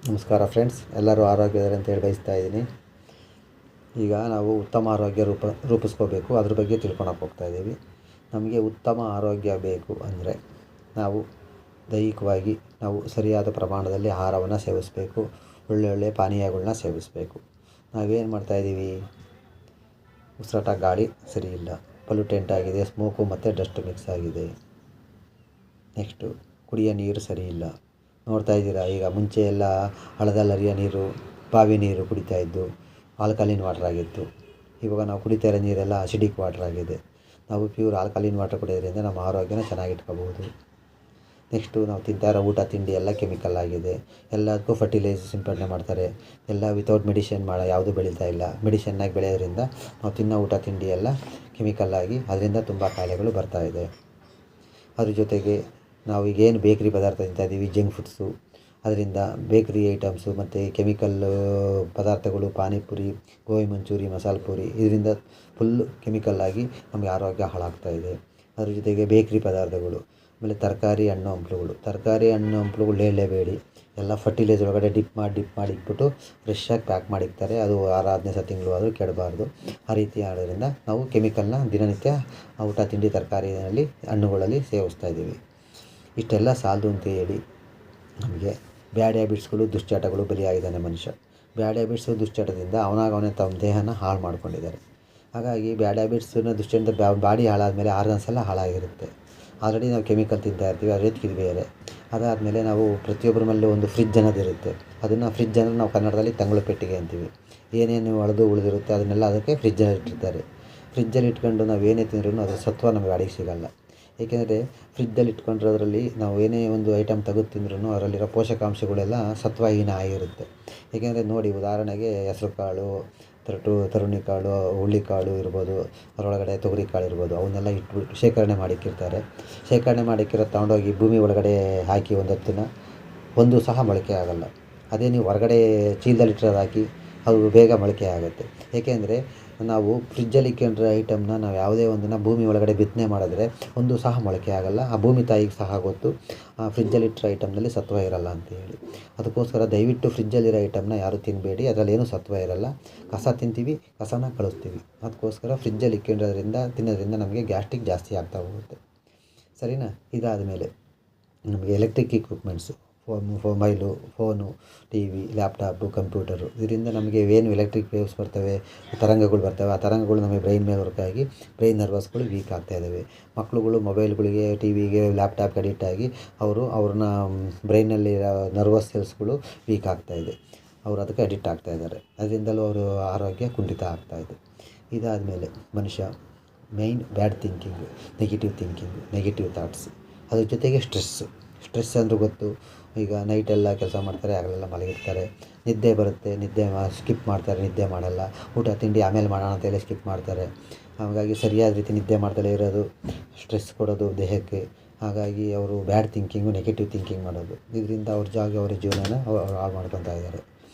ನಮಸ್ಕಾರ ಫ್ರೆಂಡ್ಸ್, ಎಲ್ಲರೂ ಆರೋಗ್ಯದಲ್ಲಿ ಅಂತೇಳಿ ಬಯಸ್ತಾ ಇದ್ದೀನಿ. ಈಗ ನಾವು ಉತ್ತಮ ಆರೋಗ್ಯ ರೂಪಿಸ್ಕೋಬೇಕು, ಅದ್ರ ಬಗ್ಗೆ ತಿಳ್ಕೊಳಕ್ಕೆ ಹೋಗ್ತಾ ಇದ್ದೀವಿ. ನಮಗೆ ಉತ್ತಮ ಆರೋಗ್ಯ ಬೇಕು ಅಂದರೆ ನಾವು ದೈಹಿಕವಾಗಿ ನಾವು ಸರಿಯಾದ ಪ್ರಮಾಣದಲ್ಲಿ ಆಹಾರವನ್ನು ಸೇವಿಸಬೇಕು, ಒಳ್ಳೊಳ್ಳೆ ಪಾನೀಯಗಳನ್ನ ಸೇವಿಸಬೇಕು. ನಾವೇನು ಮಾಡ್ತಾಯಿದ್ದೀವಿ, ಉಸಿರಾಟ ಗಾಳಿ ಸರಿ ಇಲ್ಲ, ಪೊಲ್ಯೂಟೆಂಟ್ ಆಗಿದೆ, ಸ್ಮೋಕು ಮತ್ತು ಡಸ್ಟ್ ಮಿಕ್ಸ್ ಆಗಿದೆ. ನೆಕ್ಸ್ಟು ಕುಡಿಯೋ ನೀರು ಸರಿ ಇಲ್ಲ. ನೋಡ್ತಾ ಇದ್ದೀರಾ, ಈಗ ಮುಂಚೆ ಎಲ್ಲ ಹಳ್ಳದಲ್ಲಿ ಹರಿಯೋ ನೀರು, ಬಾವಿ ನೀರು ಕುಡಿತಾ ಇದ್ದು ಆಲ್ಕಲಿನ್ ವಾಟರ್ ಆಗಿತ್ತು. ಇವಾಗ ನಾವು ಕುಡಿತಾ ಇರೋ ನೀರೆಲ್ಲ ಅಸಿಡಿಕ್ ವಾಟರ್ ಆಗಿದೆ. ನಾವು ಪ್ಯೂರ್ ಆಲ್ಕಲಿನ್ ವಾಟರ್ ಕುಡಿಯೋದ್ರಿಂದ ನಮ್ಮ ಆರೋಗ್ಯನ ಚೆನ್ನಾಗಿಟ್ಕೋಬೋದು. ನೆಕ್ಸ್ಟು ನಾವು ತಿಂತಾ ಇರೋ ಊಟ ತಿಂಡಿ ಎಲ್ಲ ಕೆಮಿಕಲ್ ಆಗಿದೆ. ಎಲ್ಲದಕ್ಕೂ ಫರ್ಟಿಲೈಸರ್ ಸಿಂಪಡಣೆ ಮಾಡ್ತಾರೆ. ಎಲ್ಲ ವಿತೌಟ್ ಮೆಡಿಷನ್ ಯಾವುದು ಬೆಳೀತಾ ಇಲ್ಲ. ಮೆಡಿಷನ್ನಾಗಿ ಬೆಳೆಯೋದ್ರಿಂದ ನಾವು ತಿನ್ನೋ ಊಟ ತಿಂಡಿ ಎಲ್ಲ ಕೆಮಿಕಲ್ ಆಗಿ ಅದರಿಂದ ತುಂಬ ಕಾಯಿಲೆಗಳು ಬರ್ತಾಯಿದೆ. ಅದ್ರ ಜೊತೆಗೆ ನಾವು ಈಗೇನು ಬೇಕ್ರಿ ಪದಾರ್ಥ ತಿಂತಾಯಿದ್ದೀವಿ, ಜಂಕ್ ಫುಡ್ಸು, ಅದರಿಂದ ಬೇಕ್ರಿ ಐಟಮ್ಸು ಮತ್ತು ಕೆಮಿಕಲ್ ಪದಾರ್ಥಗಳು, ಪಾನಿಪುರಿ, ಗೋಬಿ ಮಂಚೂರಿ, ಮಸಾಲೆ ಪೂರಿ, ಇದರಿಂದ ಫುಲ್ಲು ಕೆಮಿಕಲ್ಲಾಗಿ ನಮಗೆ ಆರೋಗ್ಯ ಹಾಳಾಗ್ತಾಯಿದೆ. ಅದ್ರ ಜೊತೆಗೆ ಬೇಕ್ರಿ ಪದಾರ್ಥಗಳು, ಆಮೇಲೆ ತರಕಾರಿ ಹಣ್ಣು ಹಂಪಲುಗಳು ಹೇಳಲೇಬೇಡಿ. ಎಲ್ಲ ಫರ್ಟಿಲೈಸರ್ ಒಳಗಡೆ ಡಿಪ್ ಮಾಡಿ ಇಟ್ಬಿಟ್ಟು ಫ್ರೆಶ್ಶಾಗಿ ಪ್ಯಾಕ್ ಮಾಡಿರ್ತಾರೆ. ಅದು 6-15 ತಿಂಗಳು ಆದರೂ ಕೆಡಬಾರ್ದು. ಆ ರೀತಿ ಮಾಡೋದ್ರಿಂದ ನಾವು ಕೆಮಿಕಲ್ನ ದಿನನಿತ್ಯ ಊಟ ತಿಂಡಿ ತರಕಾರಿಯಲ್ಲಿ ಹಣ್ಣುಗಳಲ್ಲಿ ಸೇವಿಸ್ತಾ ಇದ್ದೀವಿ. ಇಷ್ಟೆಲ್ಲ ಸಾಲದು ಅಂತ ಹೇಳಿ ನಮಗೆ ಬ್ಯಾಡ್ ಹ್ಯಾಬಿಟ್ಸ್ಗಳು, ದುಶ್ಚಟಗಳು ಬಲಿಯಾಗಿದ್ದಾನೆ ಮನುಷ್ಯ. ಬ್ಯಾಡ್ ಹ್ಯಾಬಿಟ್ಸು ದುಶ್ಚಟದಿಂದ ಅವನೇ ತಮ್ಮ ದೇಹನ ಹಾಳು ಮಾಡ್ಕೊಂಡಿದ್ದಾರೆ. ಹಾಗಾಗಿ ಬ್ಯಾಡ್ ಹ್ಯಾಬಿಟ್ಸನ್ನ ದುಶ್ಚಟದಿಂದ ಬಾಡಿ ಹಾಳಾದಮೇಲೆ ಆರ್ಗನ್ಸ್ ಎಲ್ಲ ಹಾಳಾಗಿರುತ್ತೆ. ಆಲ್ರೆಡಿ ನಾವು ಕೆಮಿಕಲ್ ತಿಂತಾ ಇರ್ತೀವಿ, ಅದಕ್ಕೆ ಇದು ಬೇರೆ. ಅದಾದಮೇಲೆ ನಾವು ಪ್ರತಿಯೊಬ್ಬರ ಮೇಲೂ ಒಂದು ಫ್ರಿಜ್ ಅನ್ನೋದಿರುತ್ತೆ. ಅದನ್ನು ಫ್ರಿಜ್ ಅಂದರೆ ನಾವು ಕನ್ನಡದಲ್ಲಿ ತಂಗಳು ಪೆಟ್ಟಿಗೆ ಅಂತೀವಿ. ಏನೇನು ಉಳಿದಿರುತ್ತೆ ಅದನ್ನೆಲ್ಲ ಅದಕ್ಕೆ ಫ್ರಿಜ್ಜಲ್ಲಿ ಇಟ್ಟಿರ್ತಾರೆ. ಫ್ರಿಜ್ಜಲ್ಲಿ ಇಟ್ಕೊಂಡು ನಾವು ಏನೇ ತಿಂದ್ರೂ ಅದರ ಸತ್ವ ನಮ್ಮ ಬಾಡಿಗೆ ಸಿಗೋಲ್ಲ. ಏಕೆಂದರೆ ಫ್ರಿಜ್ಜಲ್ಲಿ ಇಟ್ಕೊಂಡಿರೋದ್ರಲ್ಲಿ ನಾವು ಏನೇ ಒಂದು ಐಟಮ್ ತೆಗೆದು ತಿಂದ್ರೂ ಅದರಲ್ಲಿರೋ ಪೋಷಕಾಂಶಗಳೆಲ್ಲ ಸತ್ವಹೀನ ಆಗಿರುತ್ತೆ. ಏಕೆಂದರೆ ನೋಡಿ, ಉದಾಹರಣೆಗೆ ಹೆಸರು ಕಾಳು, ತರುಣಿಕಾಳು, ಹುಳ್ಳಿಕಾಳು ಇರ್ಬೋದು, ಅದರೊಳಗಡೆ ತೊಗರಿಕಾಳು ಇರ್ಬೋದು, ಅವನ್ನೆಲ್ಲ ಇಟ್ಬಿಟ್ಟು ಶೇಖರಣೆ ಮಾಡಿಕ್ಕಿರ್ತಾರೆ. ಶೇಖರಣೆ ಮಾಡಿಕ್ಕಿರೋದು ತಗೊಂಡೋಗಿ ಭೂಮಿ ಒಳಗಡೆ ಹಾಕಿ ಒಂದು ಸಹ ಮೊಳಕೆ ಆಗೋಲ್ಲ. ಅದೇ ನೀವು ಹೊರಗಡೆ ಚೀಲದಲ್ಲಿ ಇಟ್ಟಿರೋದು ಹಾಕಿ ಅದು ಬೇಗ ಮೊಳಕೆ ಆಗುತ್ತೆ. ಏಕೆಂದರೆ ನಾವು ಫ್ರಿಜ್ಜಲ್ಲಿ ಇಟ್ಕೊಂಡಿರೋ ಐಟಮ್ನ ನಾವು ಯಾವುದೇ ಒಂದನ್ನು ಭೂಮಿ ಒಳಗಡೆ ಬಿತ್ತನೆ ಮಾಡಿದ್ರೆ ಒಂದು ಸಹ ಮೊಳಕೆ ಆಗೋಲ್ಲ. ಆ ಭೂಮಿ ತಾಯಿಗೆ ಸಹ ಗೊತ್ತು ಆ ಫ್ರಿಜ್ಜಲ್ಲಿ ಇಟ್ಟಿರೋ ಐಟಮ್ನಲ್ಲಿ ಸತ್ವ ಇರೋಲ್ಲ ಅಂತೇಳಿ. ಅದಕ್ಕೋಸ್ಕರ ದಯವಿಟ್ಟು ಫ್ರಿಜ್ಜಲ್ಲಿರೋ ಐಟಮ್ನ ಯಾರೂ ತಿನ್ನಬೇಡಿ. ಅದರಲ್ಲೇನೂ ಸತ್ವ ಇರೋಲ್ಲ. ಕಸ ತಿಂತೀವಿ, ಕಸನ ಕಳಿಸ್ತೀವಿ. ಅದಕ್ಕೋಸ್ಕರ ಫ್ರಿಜ್ಜಲ್ಲಿ ತಿನ್ನೋದ್ರಿಂದ ನಮಗೆ ಗ್ಯಾಸ್ಟ್ರಿಕ್ ಜಾಸ್ತಿ ಆಗ್ತಾ ಹೋಗುತ್ತೆ. ಸರಿನಾ? ಇದಾದ ಮೇಲೆ ನಮಗೆ electric equipments, mobile, phone, TV, laptop, computer, ಇದರಿಂದ ನಮಗೆ ಏನು ಎಲೆಕ್ಟ್ರಿಕ್ ವೇವ್ಸ್ ಬರ್ತವೆ, ತರಂಗಗಳು ಬರ್ತವೆ. ಆ ತರಂಗಗಳು ನಮಗೆ ಬ್ರೈನ್ ಮೇಲೆ ವರ್ಕ್ ಆಗಿ ಬ್ರೈನ್ ನರ್ವಸ್ಗಳು ವೀಕ್ ಆಗ್ತಾಯಿದ್ದಾವೆ. ಮಕ್ಕಳುಗಳು ಮೊಬೈಲ್ಗಳಿಗೆ, ಟಿವಿಗೆ, ಲ್ಯಾಪ್ಟಾಪ್ಗೆ ಅಡಿಕ್ಟ್ ಆಗಿ ಅವ್ರನ್ನ ಬ್ರೈನಲ್ಲಿರೋ ನರ್ವಸ್ ಸೆಲ್ಸ್ಗಳು ವೀಕ್ ಆಗ್ತಾಯಿದೆ. ಅವರು ಅದಕ್ಕೆ ಅಡಿಕ್ಟ್ ಆಗ್ತಾಯಿದ್ದಾರೆ. ಅದರಿಂದಲೂ ಅವರು ಆರೋಗ್ಯ ಕುಂಠಿತ ಆಗ್ತಾಯಿದೆ. ಇದಾದಮೇಲೆ ಮನುಷ್ಯ ಮೈನ್ ಬ್ಯಾಡ್ ಥಿಂಕಿಂಗು, ನೆಗೆಟಿವ್ ಥಾಟ್ಸ್, ಅದ್ರ ಜೊತೆಗೆ ಸ್ಟ್ರೆಸ್ ಅಂದ್ರೆ ಗೊತ್ತು. ಈಗ ನೈಟೆಲ್ಲ ಕೆಲಸ ಮಾಡ್ತಾರೆ, ಹಗಲೆಲ್ಲ ಮಲಗಿರ್ತಾರೆ, ನಿದ್ದೆ ಬರುತ್ತೆ, ಸ್ಕಿಪ್ ಮಾಡ್ತಾರೆ, ನಿದ್ದೆ ಮಾಡಲ್ಲ. ಊಟ ತಿಂಡಿ ಆಮೇಲೆ ಮಾಡೋಣ ಅಂತೇಳಿ ಸ್ಕಿಪ್ ಮಾಡ್ತಾರೆ. ಹಾಗಾಗಿ ಸರಿಯಾದ ರೀತಿ ನಿದ್ದೆ ಮಾಡ್ದಲೇ ಇರೋದು ಸ್ಟ್ರೆಸ್ ಕೊಡೋದು ದೇಹಕ್ಕೆ. ಹಾಗಾಗಿ ಅವರು ಬ್ಯಾಡ್ ಥಿಂಕಿಂಗು, ನೆಗೆಟಿವ್ ಥಿಂಕಿಂಗ್ ಮಾಡೋದು, ಇದರಿಂದ ಅವ್ರ ಜೀವನನ ಅವ್ರು ಹಾಳು ಮಾಡ್ಕೊತಾ ಇದ್ದಾರೆ.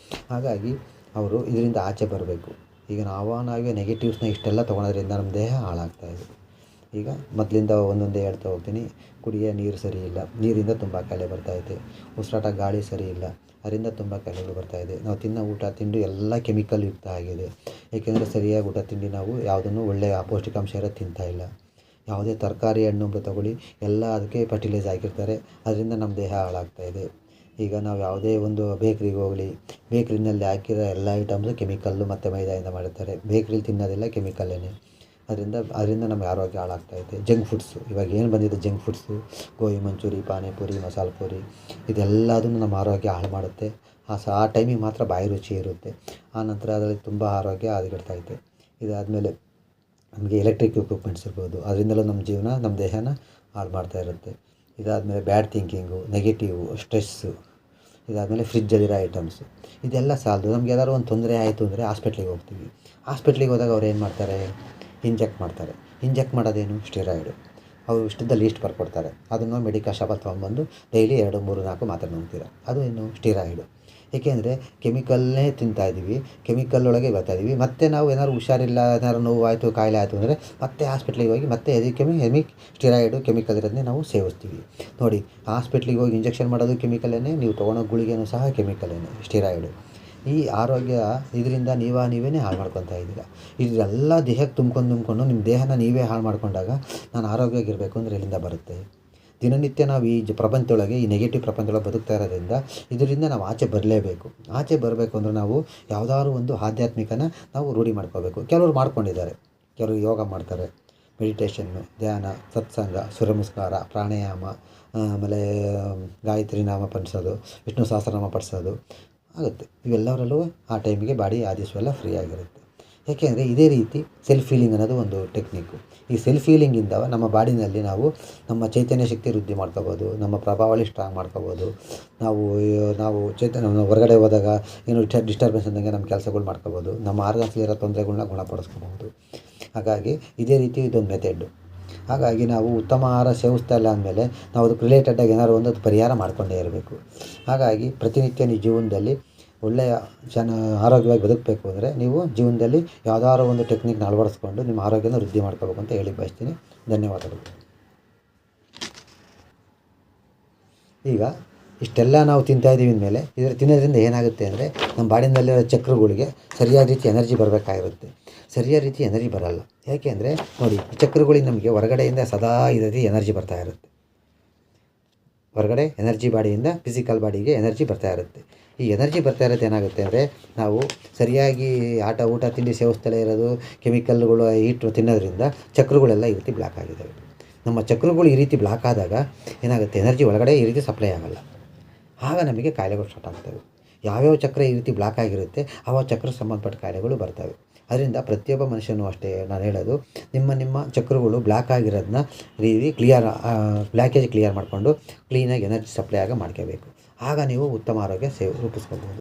ಹಾಗಾಗಿ ಅವರು ಇದರಿಂದ ಆಚೆ ಬರಬೇಕು. ಈಗ ನಾವೇ ನೆಗೆಟಿವ್ಸ್ನ ಇಷ್ಟೆಲ್ಲ ತೊಗೊಳೋದ್ರಿಂದ ನಮ್ಮ ದೇಹ ಹಾಳಾಗ್ತಾಯಿದೆ. ಈಗ ಮೊದಲಿಂದ ಒಂದೊಂದೇ ಹೇಳ್ತಾ ಹೋಗ್ತೀನಿ. ಕುಡಿಯೋ ನೀರು ಸರಿ ಇಲ್ಲ, ನೀರಿಂದ ತುಂಬ ಕಾಯಿಲೆ ಬರ್ತಾಯಿದೆ. ಉಸಿರಾಟ ಗಾಳಿ ಸರಿ ಇಲ್ಲ, ಅದರಿಂದ ತುಂಬ ಕಾಯಿಲೆಗಳು ಬರ್ತಾಯಿದೆ. ನಾವು ತಿನ್ನೋ ಊಟ ತಿಂಡಿ ಎಲ್ಲ ಕೆಮಿಕಲ್ ಯುಕ್ತ ಆಗಿದೆ. ಏಕೆಂದರೆ ಸರಿಯಾಗಿ ಊಟ ತಿಂಡಿ ನಾವು ಯಾವುದನ್ನು ಒಳ್ಳೆಯ ಪೌಷ್ಟಿಕಾಂಶ ಇರೋದು ತಿಂತಾಯಿಲ್ಲ. ಯಾವುದೇ ತರಕಾರಿ ಹಣ್ಣು ತಗೊಳ್ಳಿ, ಎಲ್ಲ ಅದಕ್ಕೆ ಫರ್ಟಿಲೈಸ್ ಹಾಕಿರ್ತಾರೆ. ಅದರಿಂದ ನಮ್ಮ ದೇಹ ಹಾಳಾಗ್ತಾಯಿದೆ. ಈಗ ನಾವು ಯಾವುದೇ ಒಂದು ಬೇಕ್ರಿಗೆ ಹೋಗಲಿ, ಬೇಕ್ರಿನಲ್ಲಿ ಹಾಕಿರೋ ಎಲ್ಲ ಐಟಮ್ಸು ಕೆಮಿಕಲ್ಲು ಮತ್ತು ಮೈದಾಯಿಂದ ಮಾಡಿರ್ತಾರೆ. ಬೇಕ್ರಿಲಿ ತಿನ್ನೋದೆಲ್ಲ ಕೆಮಿಕಲ್ಲೇನೆ. ಅದರಿಂದ ನಮಗೆ ಆರೋಗ್ಯ ಹಾಳಾಗ್ತಾಯಿದೆ. ಜಂಕ್ ಫುಡ್ಸು, ಇವಾಗ ಏನು ಬಂದಿದೆ ಜಂಕ್ ಫುಡ್ಸು, ಗೋಬಿ ಮಂಚೂರಿ, ಪಾನಿಪುರಿ, ಮಸಾಲೆ ಪೂರಿ, ಇದೆಲ್ಲದನ್ನು ನಮ್ಮ ಆರೋಗ್ಯ ಹಾಳು ಮಾಡುತ್ತೆ. ಆ ಟೈಮಿಗೆ ಮಾತ್ರ ಬಾಯಿ ರುಚಿ ಇರುತ್ತೆ. ಆನಂತರ ಅದರಲ್ಲಿ ತುಂಬ ಆರೋಗ್ಯ ಹದಗೆಡ್ತೈತೆ. ಇದಾದಮೇಲೆ ನಮಗೆ ಎಲೆಕ್ಟ್ರಿಕ್ ಎಕ್ವಿಪ್ಮೆಂಟ್ಸ್ ಇರ್ಬೋದು, ಅದರಿಂದಲೂ ನಮ್ಮ ಜೀವನ, ನಮ್ಮ ದೇಹನ ಹಾಳು ಮಾಡ್ತಾ ಇರುತ್ತೆ. ಇದಾದಮೇಲೆ ಬ್ಯಾಡ್ ಥಿಂಕಿಂಗು, ನೆಗೆಟಿವು, ಸ್ಟ್ರೆಸ್ಸು, ಇದಾದಮೇಲೆ ಫ್ರಿಜ್ಜಲ್ಲಿರೋ ಐಟಮ್ಸು, ಇದೆಲ್ಲ ಸಾಲದು. ನಮ್ಗೆ ಏನಾದ್ರು ಒಂದು ತೊಂದರೆ ಆಯಿತು ಅಂದರೆ ಹಾಸ್ಪಿಟ್ಲಿಗೆ ಹೋಗ್ತೀವಿ. ಹಾಸ್ಪಿಟ್ಲಿಗೆ ಹೋದಾಗ ಅವ್ರು ಏನು ಮಾಡ್ತಾರೆ, ಇಂಜೆಕ್ಟ್ ಮಾಡ್ತಾರೆ. ಇಂಜೆಕ್ಟ್ ಮಾಡೋದೇನು, ಸ್ಟೆರಾಯ್ಡು. ಅವರು ಇಷ್ಟದ ಲೀಸ್ಟ್ ಬರ್ಕೊಡ್ತಾರೆ. ಅದನ್ನು ಮೆಡಿಕಲ್ ಶಾಪಲ್ಲಿ ತೊಗೊಂಬಂದು ಡೈಲಿ 2, 3, 4 ಮಾತ್ರೆ ನುಂಗ್ತೀರ. ಅದು ಏನು, ಸ್ಟೆರಾಯ್ಡು. ಏಕೆಂದರೆ ಕೆಮಿಕಲ್ನೇ ತಿಂತಾಯಿದ್ದೀವಿ, ಕೆಮಿಕಲ್ ಒಳಗೆ ಬರ್ತಾಯಿದ್ದೀವಿ. ಮತ್ತು ನಾವು ಏನಾದ್ರು ಹುಷಾರಿಲ್ಲ, ಏನಾದ್ರು ನೋವಾಯಿತು, ಕಾಯಿಲೆ ಆಯಿತು ಅಂದರೆ ಮತ್ತೆ ಹಾಸ್ಪಿಟ್ಲಿಗೆ ಹೋಗಿ ಮತ್ತೆ ಸ್ಟಿರಾಯ್ಡು ಕೆಮಿಕಲ್ ಇರೋದನ್ನೇ ನಾವು ಸೇವಿಸ್ತೀವಿ. ನೋಡಿ, ಹಾಸ್ಪಿಟ್ಲಿಗೆ ಹೋಗಿ ಇಂಜೆಕ್ಷನ್ ಮಾಡೋದು ಕೆಮಿಕಲ್ಲೇನೆ, ನೀವು ತೊಗೊಳೋ ಗುಳಿಗೆನೂ ಸಹ ಕೆಮಿಕಲ್ಲೇನೆ, ಸ್ಟಿರಾಯ್ಡು. ಈ ಆರೋಗ್ಯ ಇದರಿಂದ ನೀವೇ ಹಾಳು ಮಾಡ್ಕೊತಾ ಇದ್ದೀರ. ಇದೆಲ್ಲ ದೇಹಕ್ಕೆ ತುಂಬ್ಕೊಂಡು ನಿಮ್ಮ ದೇಹನ ನೀವೇ ಹಾಳು ಮಾಡ್ಕೊಂಡಾಗ ನಾನು ಆರೋಗ್ಯವಾಗಿರಬೇಕು ಅಂದರೆ ಎಲ್ಲಿಂದ ಬರುತ್ತೆ? ದಿನನಿತ್ಯ ನಾವು ಈ ಪ್ರಪಂಚದೊಳಗೆ, ಈ ನೆಗೆಟಿವ್ ಪ್ರಪಂಚದೊಳಗೆ ಬದುಕ್ತಾ ಇರೋದ್ರಿಂದ ಇದರಿಂದ ನಾವು ಆಚೆ ಬರಲೇಬೇಕು. ಆಚೆ ಬರಬೇಕು ಅಂದರೆ ನಾವು ಯಾವುದಾದ್ರು ಒಂದು ಆಧ್ಯಾತ್ಮಿಕನ ನಾವು ರೂಢಿ ಮಾಡ್ಕೋಬೇಕು. ಕೆಲವರು ಮಾಡ್ಕೊಂಡಿದ್ದಾರೆ, ಕೆಲವರು ಯೋಗ ಮಾಡ್ತಾರೆ, ಮೆಡಿಟೇಷನ್ನು, ಧ್ಯಾನ, ಸತ್ಸಂಗ, ಸೂರ್ಯನಮಸ್ಕಾರ, ಪ್ರಾಣಾಯಾಮ, ಆಮೇಲೆ ಗಾಯತ್ರಿ ನಾಮ ಪಠಿಸೋದು, ವಿಷ್ಣು ಸಹಸ್ರನಾಮ ಪಠಿಸೋದು ಆಗುತ್ತೆ. ಇವೆಲ್ಲವರಲ್ಲೂ ಆ ಟೈಮಿಗೆ ಬಾಡಿ ಆ ದಿವಸವೆಲ್ಲ ಫ್ರೀ ಆಗಿರುತ್ತೆ. ಏಕೆಂದರೆ ಇದೇ ರೀತಿ ಸೆಲ್ಫ್ ಹೀಲಿಂಗ್ ಅನ್ನೋದು ಒಂದು ಟೆಕ್ನಿಕ್ಕು. ಈ ಸೆಲ್ಫ್ ಹೀಲಿಂಗಿಂದ ನಮ್ಮ ಬಾಡಿನಲ್ಲಿ ನಾವು ನಮ್ಮ ಚೈತನ್ಯ ಶಕ್ತಿ ವೃದ್ಧಿ ಮಾಡ್ಕೋಬೋದು, ನಮ್ಮ ಪ್ರಭಾವಳಿ ಸ್ಟ್ರಾಂಗ್ ಮಾಡ್ಕೋಬೋದು. ನಾವು ಹೊರಗಡೆ ಹೋದಾಗ ಏನು ಡಿಸ್ಟರ್ಬೆನ್ಸ್ ಅಂದಂಗೆ ನಮ್ಮ ಕೆಲಸಗಳು ಮಾಡ್ಕೋಬೋದು, ನಮ್ಮ ಆರ್ಗನ್ಸ್ಲಿರೋ ತೊಂದರೆಗಳ್ನ ಗುಣಪಡಿಸ್ಕೋಬೋದು. ಹಾಗಾಗಿ ಇದೇ ರೀತಿ ಇದೊಂದು ಮೆಥೆಡ್ಡು. ಹಾಗಾಗಿ ನಾವು ಉತ್ತಮ ಆಹಾರ ಸೇವಿಸ್ತಾ ಇಲ್ಲ ಅಂದಮೇಲೆ ನಾವು ಅದಕ್ಕೆ ರಿಲೇಟೆಡಾಗಿ ಏನಾದ್ರು ಒಂದು ಪರಿಹಾರ ಮಾಡಿಕೊಂಡೇ ಇರಬೇಕು. ಹಾಗಾಗಿ ಪ್ರತಿನಿತ್ಯ ನೀವು ಜೀವನದಲ್ಲಿ ಒಳ್ಳೆಯ ಆರೋಗ್ಯವಾಗಿ ಬದುಕಬೇಕು ಅಂದರೆ ನೀವು ಜೀವನದಲ್ಲಿ ಯಾವುದಾದ್ರು ಒಂದು ಟೆಕ್ನಿಕ್ನ ಅಳವಡಿಸ್ಕೊಂಡು ನಿಮ್ಮ ಆರೋಗ್ಯನ ವೃದ್ಧಿ ಮಾಡ್ಕೋಬೇಕು ಅಂತ ಹೇಳಿ ಬಯಸ್ತೀನಿ. ಧನ್ಯವಾದಗಳು. ಈಗ ಇಷ್ಟೆಲ್ಲ ನಾವು ತಿಂತಾಯಿದ್ದೀವಿ ಅಂದಮೇಲೆ ತಿನ್ನೋದ್ರಿಂದ ಏನಾಗುತ್ತೆ ಅಂದರೆ ನಮ್ಮ ಬಾಡಿನಲ್ಲಿರೋ ಚಕ್ರಗಳಿಗೆ ಸರಿಯಾದ ರೀತಿ ಎನರ್ಜಿ ಬರಬೇಕಾಗಿರುತ್ತೆ. ಸರಿಯಾದ ರೀತಿ ಎನರ್ಜಿ ಬರಲ್ಲ. ಯಾಕೆ ಅಂದರೆ ನೋಡಿ, ಈ ಚಕ್ರಗಳಿಗೆ ನಮಗೆ ಹೊರಗಡೆಯಿಂದ ಸದಾ ಇರೋದು ಎನರ್ಜಿ ಬರ್ತಾ ಇರುತ್ತೆ. ಹೊರಗಡೆ ಎನರ್ಜಿ ಬಾಡಿಯಿಂದ ಫಿಸಿಕಲ್ ಬಾಡಿಗೆ ಎನರ್ಜಿ ಬರ್ತಾ ಇರುತ್ತೆ. ಈ ಎನರ್ಜಿ ಬರ್ತಾ ಇರೋದು ಏನಾಗುತ್ತೆ ಅಂದರೆ ನಾವು ಸರಿಯಾಗಿ ಊಟ ತಿಂಡಿ ಸೇವಿಸ್ತಲೇ ಇರೋದು, ಕೆಮಿಕಲ್ಗಳು ಹೀಟು ತಿನ್ನೋದ್ರಿಂದ ಚಕ್ರಗಳೆಲ್ಲ ಈ ರೀತಿ ಬ್ಲಾಕ್ ಆಗಿದ್ದಾವೆ. ನಮ್ಮ ಚಕ್ರಗಳು ಈ ರೀತಿ ಬ್ಲಾಕ್ ಆದಾಗ ಏನಾಗುತ್ತೆ, ಎನರ್ಜಿ ಒಳಗಡೆ ಈ ರೀತಿ ಸಪ್ಲೈ ಆಗೋಲ್ಲ. ಆಗ ನಮಗೆ ಕಾಯಿಲೆಗಳು ಸ್ಟಾರ್ಟ್ ಆಗ್ತವೆ. ಯಾವ್ಯಾವ ಚಕ್ರ ಈ ರೀತಿ ಬ್ಲಾಕ್ ಆಗಿರುತ್ತೆ ಆ ಚಕ್ರಕ್ಕೆ ಸಂಬಂಧಪಟ್ಟ ಕಾಯಿಲೆಗಳು ಬರ್ತವೆ. ಅದರಿಂದ ಪ್ರತಿಯೊಬ್ಬ ಮನುಷ್ಯನೂ ಅಷ್ಟೇ ನಾನು ಹೇಳೋದು, ನಿಮ್ಮ ಚಕ್ರಗಳು ಬ್ಲಾಕ್ ಆಗಿರೋದನ್ನ ಬ್ಲ್ಯಾಕೇಜ್ ಕ್ಲಿಯರ್ ಮಾಡಿಕೊಂಡು ಕ್ಲೀನಾಗಿ ಎನರ್ಜಿ ಸಪ್ಲೈ ಆಗ ಮಾಡ್ಕೋಬೇಕು. ಆಗ ನೀವು ಉತ್ತಮ ಆರೋಗ್ಯ ರೂಪಿಸ್ಕೋಬೋದು.